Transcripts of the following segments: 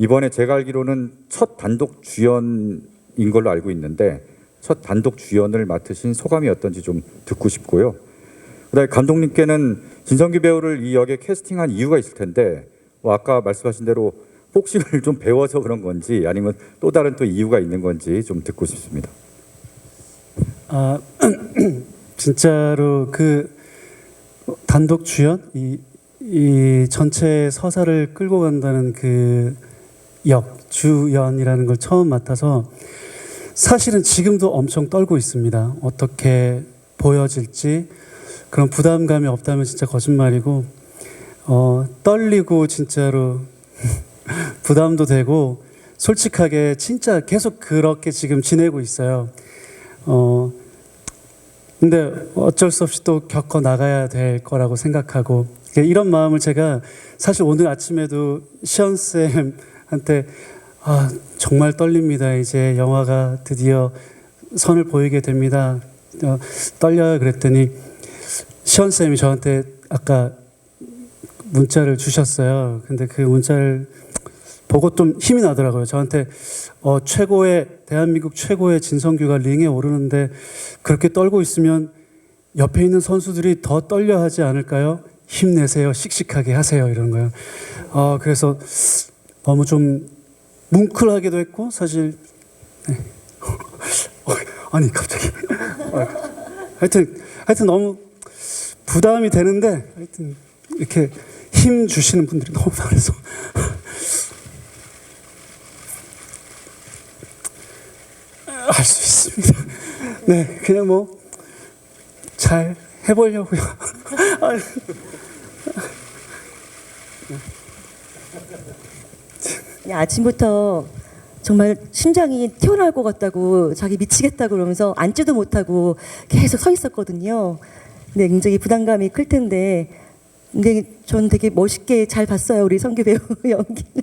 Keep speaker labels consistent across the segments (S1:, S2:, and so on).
S1: 이번에 제가 알기로는 첫 단독 주연인 걸로 알고 있는데 첫 단독 주연을 맡으신 소감이 어떤지 좀 듣고 싶고요. 그다음에 감독님께는 진성규 배우를 이 역에 캐스팅한 이유가 있을 텐데 아까 말씀하신 대로 복싱을 좀 배워서 그런 건지 아니면 또 다른 또 이유가 있는 건지 좀 듣고 싶습니다.
S2: 아 진짜로 그 단독 주연 이 전체 서사를 끌고 간다는 그 역 주연이라는 걸 처음 맡아서 사실은 지금도 엄청 떨고 있습니다. 어떻게 보여질지 그런 부담감이 없다면 진짜 거짓말이고 떨리고 진짜로 부담도 되고 솔직하게 진짜 계속 그렇게 지금 지내고 있어요. 근데 어쩔 수 없이 또 겪어 나가야 될 거라고 생각하고 이런 마음을 제가 사실 오늘 아침에도 시연 쌤한테 정말 떨립니다. 이제 영화가 드디어 선을 보이게 됩니다. 떨려요. 그랬더니 시연 쌤이 저한테 아까 문자를 주셨어요. 근데 그 문자를 보고 좀 힘이 나더라고요. 저한테 대한민국 최고의 진성규가 링에 오르는데 그렇게 떨고 있으면 옆에 있는 선수들이 더 떨려 하지 않을까요? 힘내세요. 씩씩하게 하세요. 이런 거요. 그래서 너무 좀 뭉클하기도 했고 사실 네. 아니 갑자기 하여튼 너무 부담이 되는데 하여튼 이렇게 힘 주시는 분들이 너무 많아서 할 수 있습니다. 네, 그냥 뭐 잘 해보려고요.
S3: 아침부터 정말 심장이 튀어나올 것 같다고 자기 미치겠다고 그러면서 앉지도 못하고 계속 서 있었거든요. 근데 굉장히 부담감이 클 텐데 근데 전 되게 멋있게 잘 봤어요. 우리 성규 배우 연기는.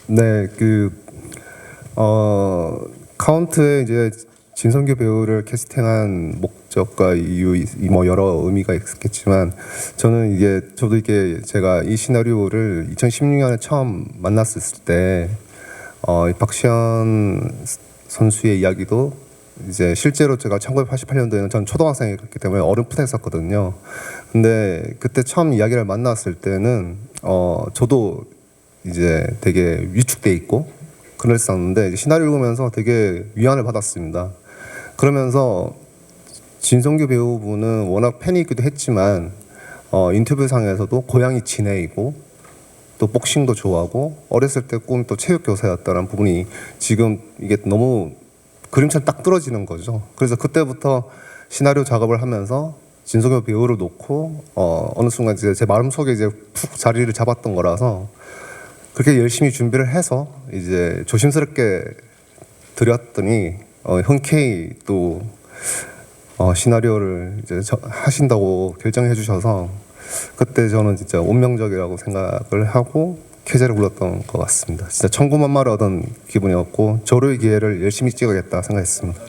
S4: 네, 카운트에 이제 진성규 배우를 캐스팅한 목적과 이유 뭐 여러 의미가 있겠지만 저도 이게 제가 이 시나리오를 2016년에 처음 만났을 때 박시현 선수의 이야기도 이제 실제로 제가 1988년도에는 전 초등학생이었기 때문에 어렴풋했었거든요. 근데 그때 처음 이야기를 만났을 때는 저도 이제 되게 위축돼 있고 그랬었는데 시나리오 읽으면서 되게 위안을 받았습니다. 그러면서 진성규 배우분은 워낙 팬이기도 했지만 인터뷰상에서도 고향이 진해이고 또 복싱도 좋아하고 어렸을 때 꿈이 또 체육교사였다는 부분이 지금 이게 너무 그림처럼 딱 떨어지는 거죠. 그래서 그때부터 시나리오 작업을 하면서 진성규 배우를 놓고 어느 순간 이제 제 마음속에 이제 푹 자리를 잡았던 거라서 그렇게 열심히 준비를 해서 이제 조심스럽게 드렸더니 흔쾌히 또 시나리오를 이제 하신다고 결정해 주셔서 그때 저는 진짜 운명적이라고 생각을 하고 캐제를 불렀던 것 같습니다. 진짜 천군만마를 얻은 기분이었고 저로의 기회를 열심히 찍어야겠다 생각했습니다.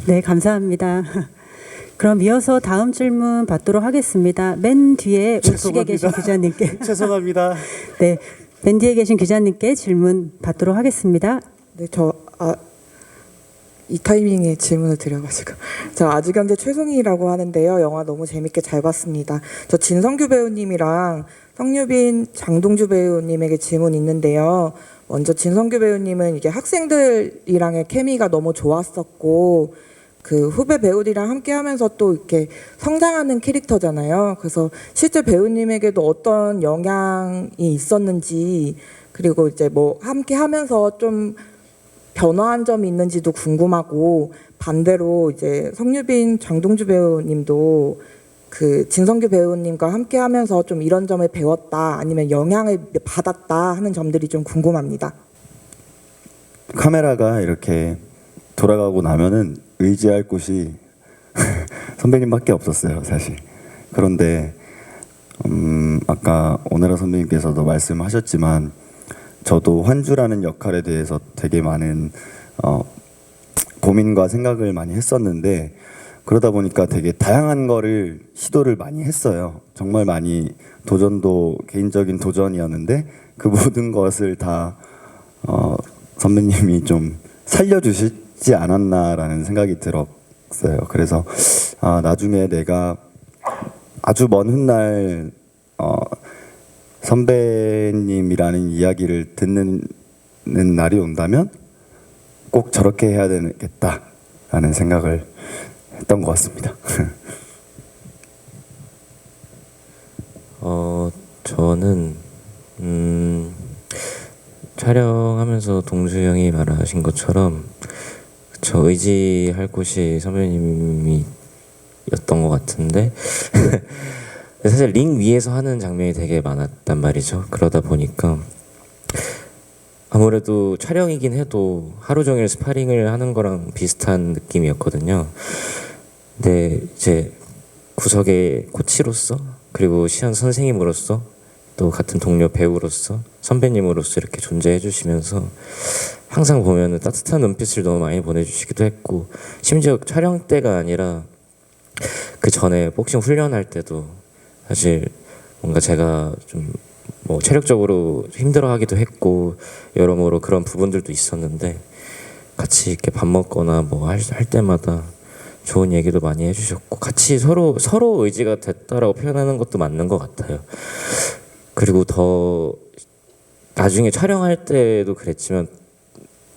S5: 네, 감사합니다. 그럼 이어서 다음 질문 받도록 하겠습니다. 맨 뒤에 우측에 계신 기자님께
S2: 죄송합니다.
S5: 네, 맨 뒤에 계신 기자님께 질문 받도록 하겠습니다.
S6: 네, 이 타이밍에 질문을 드려가지고 저 아주경제 최송이라고 하는데요. 영화 너무 재밌게 잘 봤습니다. 저 진성규 배우님이랑 성유빈, 장동주 배우님에게 질문 있는데요. 먼저 진성규 배우님은 이게 학생들이랑의 케미가 너무 좋았었고 그 후배 배우들이랑 함께하면서 또 이렇게 성장하는 캐릭터잖아요. 그래서 실제 배우님에게도 어떤 영향이 있었는지 그리고 이제 뭐 함께하면서 좀 변화한 점이 있는지도 궁금하고 반대로 이제 성유빈, 장동주 배우님도 그 진성규 배우님과 함께하면서 좀 이런 점을 배웠다 아니면 영향을 받았다 하는 점들이 좀 궁금합니다.
S7: 카메라가 이렇게 돌아가고 나면은 의지할 곳이 선배님밖에 없었어요, 사실. 그런데 아까 오나라 선배님께서도 말씀하셨지만 저도 환주라는 역할에 대해서 되게 많은 고민과 생각을 많이 했었는데 그러다 보니까 되게 다양한 거를 시도를 많이 했어요. 정말 많이 도전도 개인적인 도전이었는데 그 모든 것을 다 선배님이 좀 살려주시지 않았나라는 생각이 들었어요. 그래서 나중에 내가 아주 먼 훗날 선배님이라는 이야기를 듣는 날이 온다면 꼭 저렇게 해야 되겠다라는 생각을 했던 것 같습니다.
S8: 저는 촬영하면서 동수 형이 말하신 것처럼 저 의지할 곳이 선배님이었던 것 같은데 사실 링 위에서 하는 장면이 되게 많았단 말이죠. 그러다 보니까 아무래도 촬영이긴 해도 하루 종일 스파링을 하는 거랑 비슷한 느낌이었거든요. 근데 이제 구석의 코치로서 그리고 시연 선생님으로서 또 같은 동료 배우로서 선배님으로서 이렇게 존재해 주시면서 항상 보면은 따뜻한 눈빛을 너무 많이 보내주시기도 했고, 심지어 촬영 때가 아니라 그 전에 복싱 훈련할 때도 사실 뭔가 제가 좀 뭐 체력적으로 힘들어하기도 했고 여러모로 그런 부분들도 있었는데 같이 이렇게 밥 먹거나 뭐 할 때마다 좋은 얘기도 많이 해주셨고 같이 서로 의지가 됐다라고 표현하는 것도 맞는 것 같아요. 그리고 더 나중에 촬영할 때도 그랬지만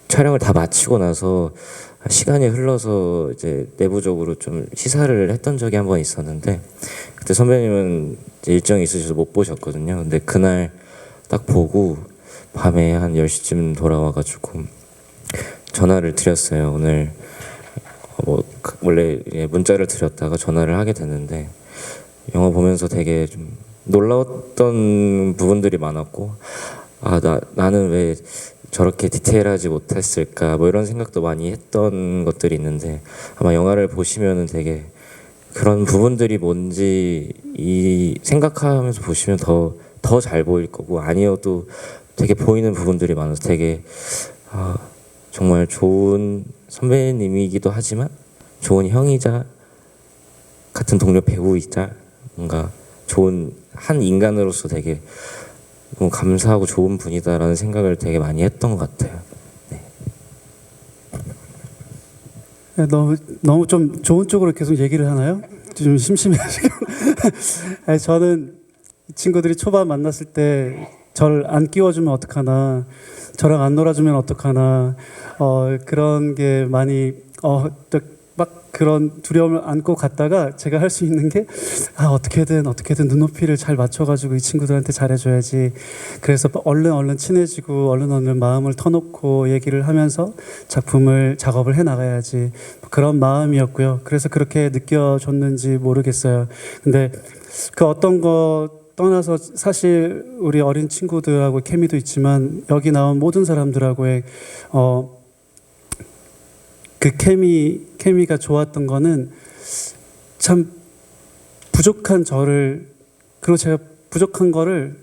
S8: 촬영을 다 마치고 나서 시간이 흘러서 이제 내부적으로 좀 시사를 했던 적이 한 번 있었는데 그때 선배님은 이제 일정이 있으셔서 못 보셨거든요. 근데 그날 딱 보고 밤에 한 10시쯤 돌아와가지고 전화를 드렸어요. 오늘 원래 문자를 드렸다가 전화를 하게 됐는데 영화 보면서 되게 좀 놀라웠던 부분들이 많았고 나는 왜 저렇게 디테일하지 못했을까 뭐 이런 생각도 많이 했던 것들이 있는데 아마 영화를 보시면은 되게 그런 부분들이 뭔지 생각하면서 보시면 더 잘 보일 거고 아니어도 되게 보이는 부분들이 많아서 되게 정말 좋은 선배님이기도 하지만 좋은 형이자 같은 동료 배우이자 뭔가 좋은 한 인간으로서 되게 너무 감사하고 좋은 분이다라는 생각을 되게 많이 했던 것 같아요. 네.
S2: 너무 좀 좋은 쪽으로 계속 얘기를 하나요? 좀 심심해지고. 저는 이 친구들이 초반 만났을 때 저를 안 끼워주면 어떡하나, 저랑 안 놀아주면 어떡하나, 그런 게 많이 막 그런 두려움을 안고 갔다가 제가 할 수 있는 게 어떻게든 눈높이를 잘 맞춰가지고 이 친구들한테 잘해줘야지. 그래서 얼른 친해지고 얼른 마음을 터놓고 얘기를 하면서 작업을 해나가야지. 그런 마음이었고요. 그래서 그렇게 느껴졌는지 모르겠어요. 근데 그 어떤 거 떠나서 사실 우리 어린 친구들하고 케미도 있지만 여기 나온 모든 사람들하고의 그 케미가 좋았던 거는 참 부족한 저를, 그리고 제가 부족한 거를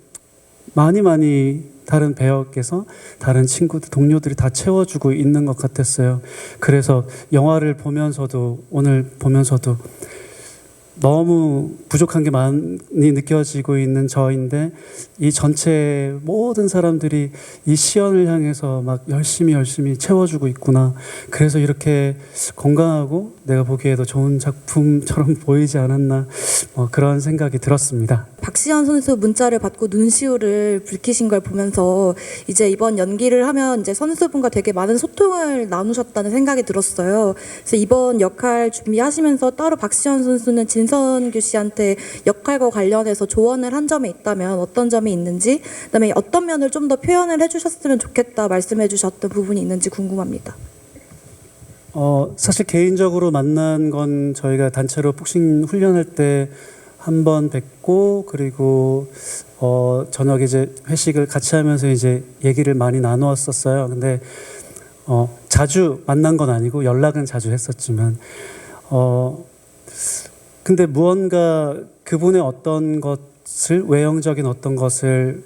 S2: 많이 다른 배우께서 다른 친구들, 동료들이 다 채워주고 있는 것 같았어요. 그래서 영화를 보면서도 오늘 보면서도 너무 부족한 게 많이 느껴지고 있는 저인데 이 전체 모든 사람들이 이 시연을 향해서 막 열심히 채워주고 있구나. 그래서 이렇게 건강하고 내가 보기에도 좋은 작품처럼 보이지 않았나 그런 생각이 들었습니다.
S9: 박시현 선수 문자를 받고 눈시울을 붉히신 걸 보면서 이제 이번 연기를 하면 이제 선수분과 되게 많은 소통을 나누셨다는 생각이 들었어요. 그래서 이번 역할 준비하시면서 따로 박시현 선수는 진선규 씨한테 역할과 관련해서 조언을 한 점이 있다면 어떤 점이 있는지, 그다음에 어떤 면을 좀 더 표현을 해주셨으면 좋겠다 말씀해 주셨던 부분이 있는지 궁금합니다.
S2: 사실 개인적으로 만난 건 저희가 단체로 복싱 훈련할 때 한 번 뵙고 그리고 저녁에 이제 회식을 같이 하면서 이제 얘기를 많이 나누었었어요. 근데 자주 만난 건 아니고 연락은 자주 했었지만 근데 무언가 그분의 어떤 것을 외형적인 어떤 것을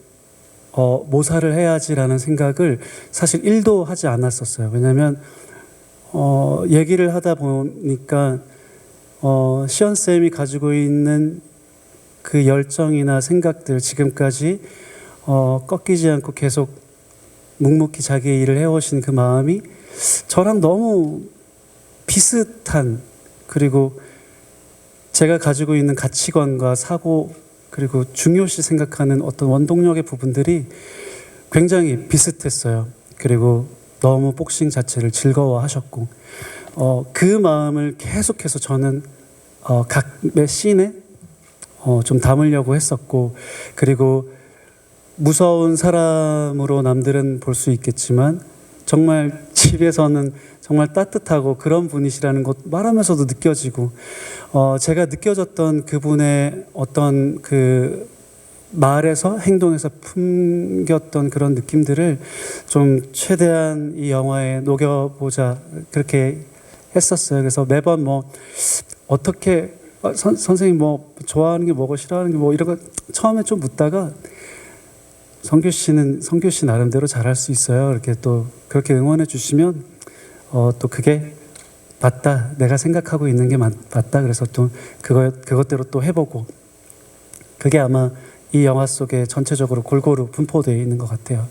S2: 모사를 해야지라는 생각을 사실 1도 하지 않았었어요. 왜냐하면 얘기를 하다 보니까 시연 쌤이 가지고 있는 그 열정이나 생각들 지금까지 꺾이지 않고 계속 묵묵히 자기의 일을 해오신 그 마음이 저랑 너무 비슷한, 그리고 제가 가지고 있는 가치관과 사고 그리고 중요시 생각하는 어떤 원동력의 부분들이 굉장히 비슷했어요. 그리고 너무 복싱 자체를 즐거워하셨고 그 마음을 계속해서 저는 각 매 씬에 좀 담으려고 했었고, 그리고 무서운 사람으로 남들은 볼 수 있겠지만 정말 집에서는 정말 따뜻하고 그런 분이시라는 것 말하면서도 느껴지고, 제가 느껴졌던 그분의 어떤 그 말에서 행동에서 풍겼던 그런 느낌들을 좀 최대한 이 영화에 녹여보자 그렇게 했었어요. 그래서 매번 뭐 어떻게 선생님 뭐 좋아하는 게 뭐고 싫어하는 게 뭐 이런 거 처음에 좀 묻다가 성규 씨는 성규 씨 나름대로 잘할 수 있어요. 이렇게 또 그렇게 응원해 주시면 또 그게 맞다. 내가 생각하고 있는 게 맞다. 그래서 또 그것대로 또 해보고, 그게 아마 이 영화 속에 전체적으로 골고루 분포되어 있는 것 같아요.